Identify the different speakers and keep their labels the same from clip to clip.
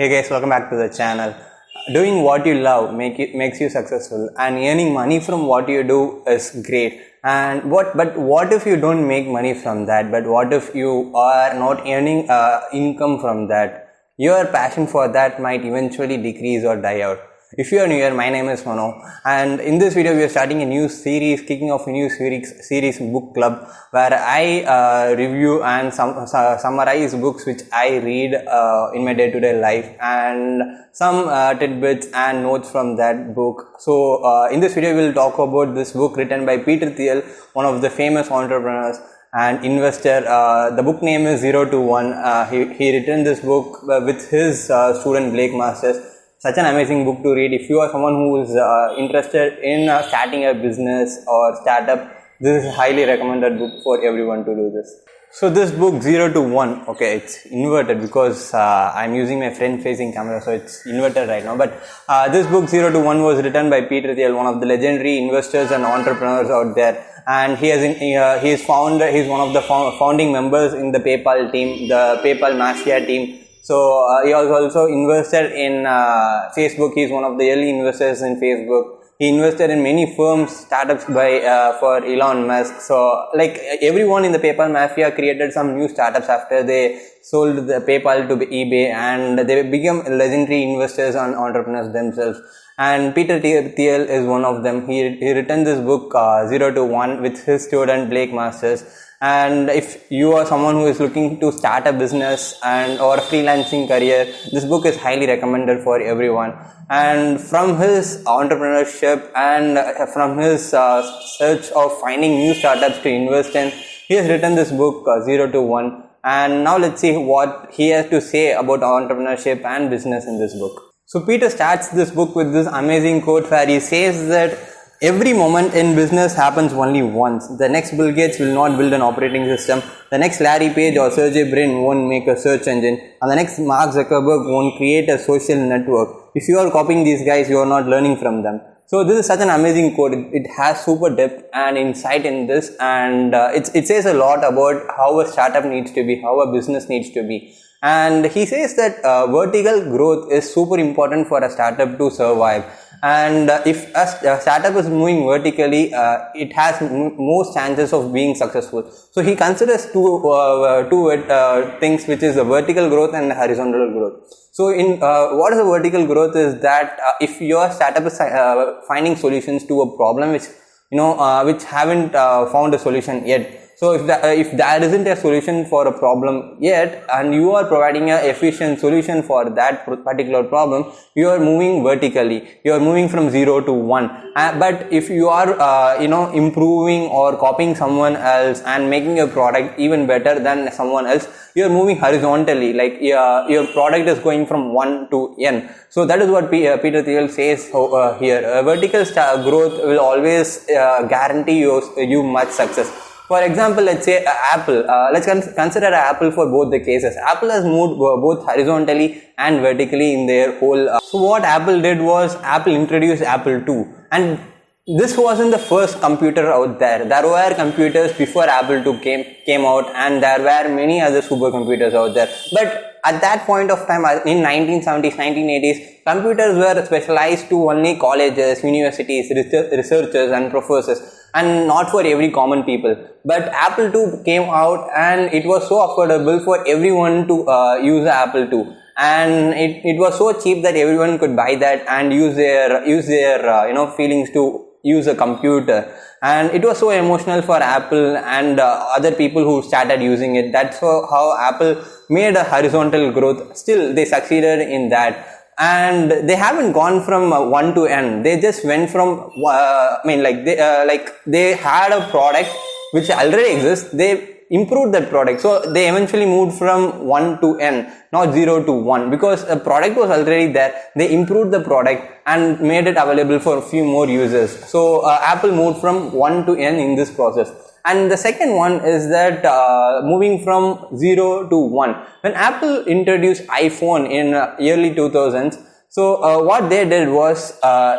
Speaker 1: Hey guys, welcome back to the channel. Doing what you love makes you successful, and earning money from what you do is great. And what if you don't make money from that? But what if you are not earning income from that? Your passion for that might eventually decrease or die out. If you are new here, my name is Mano, and in this video we are starting a new series, kicking off a new series book club, where I review and summarize books which I read in my day-to-day life, and some tidbits and notes from that book. So in this video we will talk about this book written by Peter Thiel, one of the famous entrepreneurs and investor. The book name is 0 to 1. He written this book with his student Blake Masters. Such an amazing book to read. If you are someone who is interested in starting a business or startup, this is a highly recommended book for everyone to do this. So this book 0 to 1, okay, it's inverted because I'm using my front-facing camera, so it's inverted right now. But this book 0 to 1 was written by Peter Thiel, one of the legendary investors and entrepreneurs out there. And he's one of the founding members in the PayPal team, the PayPal Mafia team. So he was also invested in Facebook. He's one of the early investors in Facebook. He invested in many firms, startups for Elon Musk. So like everyone in the PayPal Mafia created some new startups after they sold the PayPal to eBay, and they became legendary investors and entrepreneurs themselves. And Peter Thiel is one of them. He written this book 0 to 1 with his student Blake Masters. And if you are someone who is looking to start a business or a freelancing career, this book is highly recommended for everyone. And from his entrepreneurship and from his search of finding new startups to invest in, he has written this book 0 to 1. And now let's see what he has to say about entrepreneurship and business in this book. So Peter starts this book with this amazing quote where he says that every moment in business happens only once. The next Bill Gates will not build an operating system. The next Larry Page or Sergey Brin won't make a search engine. And the next Mark Zuckerberg won't create a social network. If you are copying these guys, you are not learning from them. So this is such an amazing quote. It has super depth and insight in this, and it says a lot about how a startup needs to be, how a business needs to be. And he says that vertical growth is super important for a startup to survive. And if a startup is moving vertically, it has most chances of being successful. So he considers two things, which is the vertical growth and horizontal growth. So in what is a vertical growth is that if your startup is finding solutions to a problem which haven't found a solution yet. So if there isn't a solution for a problem yet, and you are providing an efficient solution for that particular problem, you are moving vertically. You are moving from 0 to 1. But if you are improving or copying someone else and making your product even better than someone else, you are moving horizontally. Like your product is going from 1 to n. So that is what Peter Thiel says here. Vertical growth will always guarantee you much success. For example, let's say Apple. Let's consider Apple for both the cases. Apple has moved both horizontally and vertically in their whole. So what Apple did was Apple introduced Apple II, and this wasn't the first computer out there. There were computers before Apple II came out, and there were many other supercomputers out there. But at that point of time, in 1970s, 1980s, computers were specialized to only colleges, universities, researchers and professors, and not for every common people. But Apple II came out, and it was so affordable for everyone to use the Apple II. And it was so cheap that everyone could buy that and use their feelings to use a computer. And it was so emotional for Apple and other people who started using it. That's how Apple made a horizontal growth. Still, they succeeded in that. And they haven't gone from 1 to n. They just went from they had a product which already exists. They improved that product. So they eventually moved from 1 to n, not 0 to 1, because a product was already there. They improved the product and made it available for a few more users. So Apple moved from 1 to n in this process. And the second one is that moving from 0 to 1. When Apple introduced iPhone in early 2000s, so what they did was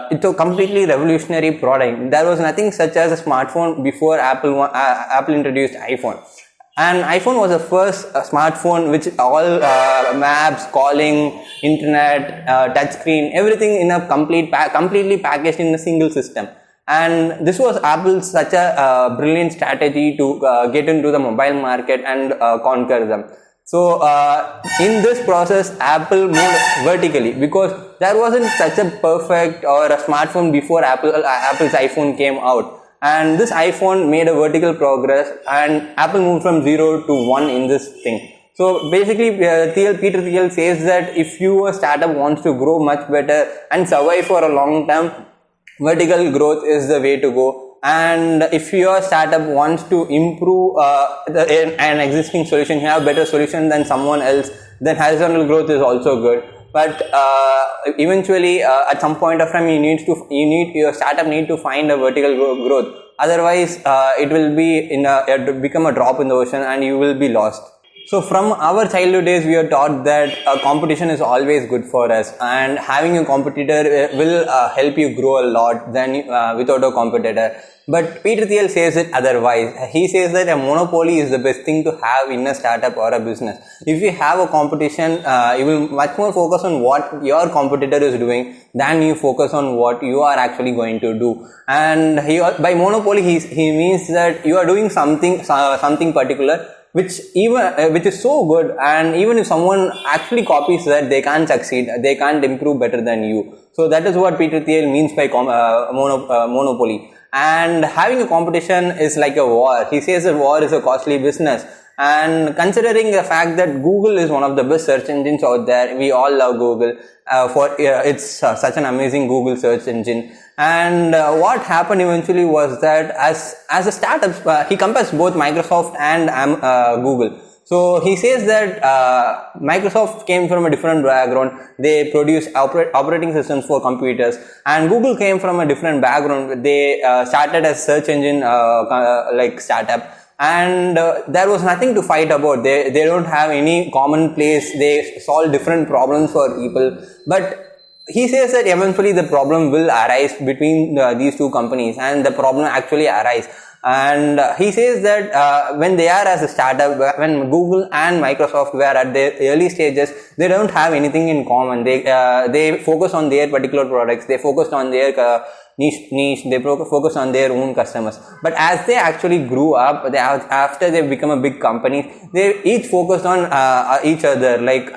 Speaker 1: it's a completely revolutionary product. There was nothing such as a smartphone before Apple introduced iPhone. And iPhone was the first smartphone which all maps, calling, internet, touchscreen, everything in a completely packaged in a single system. And this was Apple's such a brilliant strategy to get into the mobile market and conquer them. So in this process, Apple moved vertically because there wasn't such a perfect or a smartphone before Apple's iPhone came out. And this iPhone made a vertical progress, and Apple moved from 0 to 1 in this thing. So basically, Peter Thiel says that if your startup wants to grow much better and survive for a long time, vertical growth is the way to go. And if your startup wants to improve an existing solution, you have a better solution than someone else, then horizontal growth is also good. But eventually, at some point of time, your startup need to find a vertical growth. Otherwise, it will become a drop in the ocean, and you will be lost. So from our childhood days, we are taught that competition is always good for us, and having a competitor will help you grow a lot than without a competitor. But Peter Thiel says it otherwise. He says that a monopoly is the best thing to have in a startup or a business. If you have a competition, you will much more focus on what your competitor is doing than you focus on what you are actually going to do. And by monopoly, he means that you are doing something particular which is so good, and even if someone actually copies that, they can't succeed, they can't improve better than you. So that is what Peter Thiel means by monopoly. And having a competition is like a war. He says that war is a costly business. And considering the fact that Google is one of the best search engines out there, we all love Google it's such an amazing Google search engine. And what happened eventually was that as a startup, he compares both Microsoft and Google. So he says that Microsoft came from a different background. They produce operating systems for computers, and Google came from a different background. They started as search engine like startup, and there was nothing to fight about. They don't have any common place. They solve different problems for people, but he says that eventually the problem will arise between these two companies, and the problem actually arise. And he says that when they are as a startup, when Google and Microsoft were at their early stages, they don't have anything in common. They focus on their particular products. They focused on their niche. They focus on their own customers. But as they actually grew up, after they become a big company, they each focused on each other. Like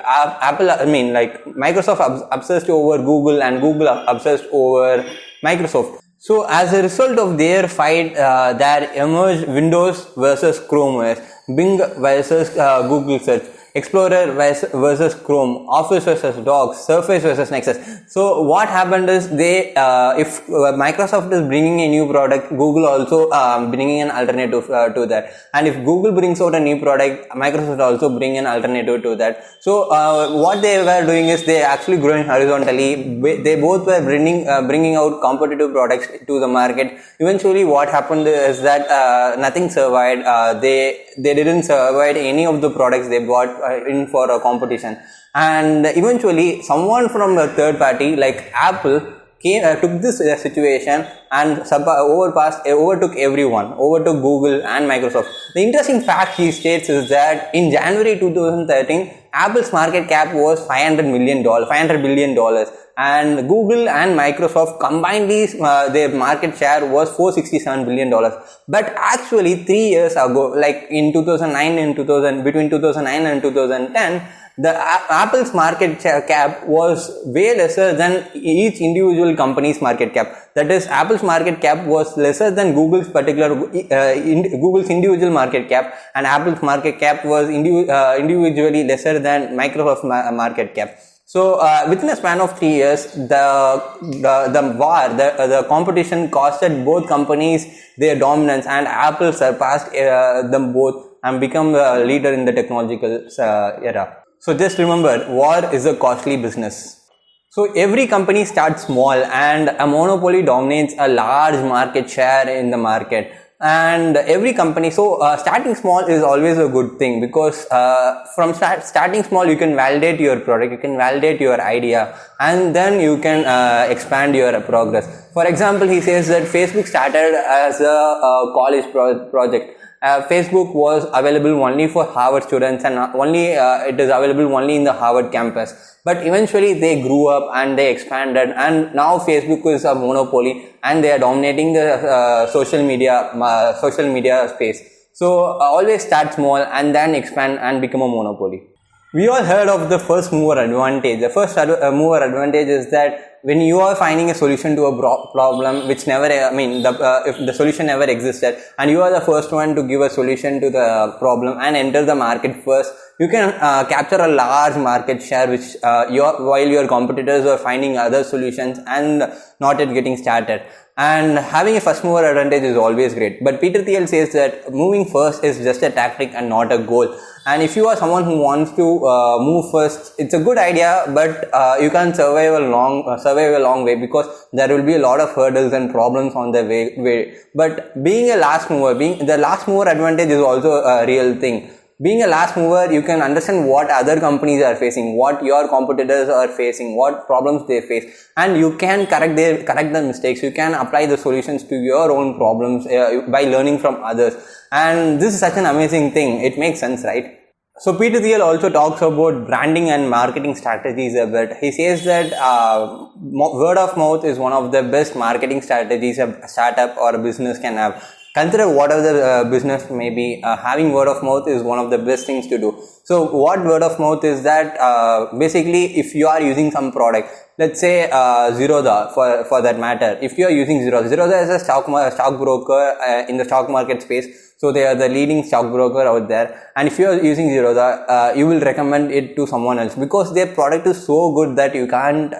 Speaker 1: Microsoft obsessed over Google, and Google obsessed over Microsoft. So as a result of their fight, there emerged Windows versus Chrome OS, Bing versus Google Search, Explorer versus Chrome, Office versus Docs, Surface versus Nexus. So what happened is if Microsoft is bringing a new product, Google also bringing an alternative to that. And if Google brings out a new product, Microsoft also bring an alternative to that. So what they were doing is they actually growing horizontally. They both were bringing out competitive products to the market. Eventually, what happened is that nothing survived. They didn't survive any of the products they bought in for a competition. And eventually someone from a third party like Apple took this situation and overtook everyone, overtook Google and Microsoft. The interesting fact he states is that in January 2013, Apple's market cap was $500 billion, and Google and Microsoft combined their market share was $467 billion. But actually 3 years ago, like in between 2009 and 2010, the Apple's market cap was way lesser than each individual company's market cap. That is, Apple's market cap was lesser than Google's Google's individual market cap, and Apple's market cap was individually lesser than Microsoft's market cap. So within a span of 3 years, the competition costed both companies their dominance, and Apple surpassed them both and become the leader in the technological era. So just remember, war is a costly business. So every company starts small, and a monopoly dominates a large market share in the market. And every company, starting small is always a good thing, because from starting small you can validate your product, you can validate your idea, and then you can expand your progress. For example, he says that Facebook started as a college project, Facebook was available only for Harvard students, and it is available only in the Harvard campus. But eventually they grew up and they expanded, and now Facebook is a monopoly and they are dominating the social media space. So always start small and then expand and become a monopoly. We all heard of the first mover advantage. The first mover advantage is that when you are finding a solution to a problem which never, if the solution never existed, and you are the first one to give a solution to the problem and enter the market first, you can capture a large market share which while your competitors are finding other solutions and not yet getting started. And having a first mover advantage is always great. But Peter Thiel says that moving first is just a tactic and not a goal. And if you are someone who wants to move first, it's a good idea, but you can't survive a long way, because there will be a lot of hurdles and problems on the way. But being the last mover advantage is also a real thing. Being a last mover, you can understand what other companies are facing, what your competitors are facing, what problems they face, and you can correct the mistakes. You can apply the solutions to your own problems by learning from others. And this is such an amazing thing. It makes sense, right? So Peter Thiel also talks about branding and marketing strategies a bit. He says that word of mouth is one of the best marketing strategies a startup or a business can have. Consider whatever the business may be, having word of mouth is one of the best things to do. So what word of mouth is that, basically if you are using some product, let's say Zerodha for that matter, if you are using Zerodha is a stock broker in the stock market space. So they are the leading stockbroker out there, and if you are using Zerodha, you will recommend it to someone else because their product is so good that you can't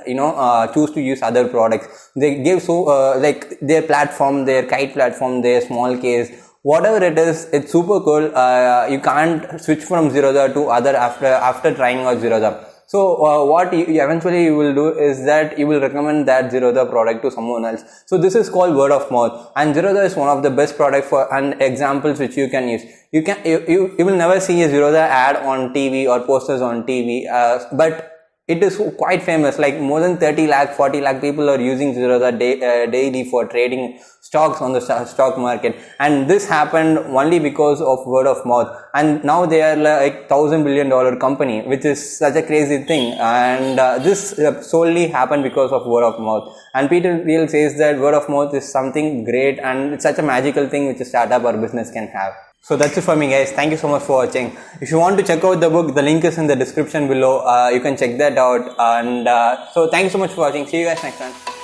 Speaker 1: choose to use other products. They give like their platform, their kite platform, their small case, whatever it is, it's super cool. You can't switch from Zerodha to other after trying out Zerodha. So what you eventually will do is that you will recommend that Zerodha product to someone else. So this is called word of mouth, and Zerodha is one of the best products and examples which you can use. You will never see a Zerodha ad on TV or posters on TV, but it is quite famous. Like more than 30 lakh, 40 lakh people are using Zerodha daily for trading stocks on the stock market. And this happened only because of word of mouth. And now they are like $1,000 billion company, which is such a crazy thing. And this solely happened because of word of mouth. And Peter Thiel says that word of mouth is something great and it's such a magical thing which a startup or business can have. So that's it for me, guys. Thank you so much for watching. If you want to check out the book, the link is in the description below. You can check that out. And so thank you so much for watching. See you guys next time.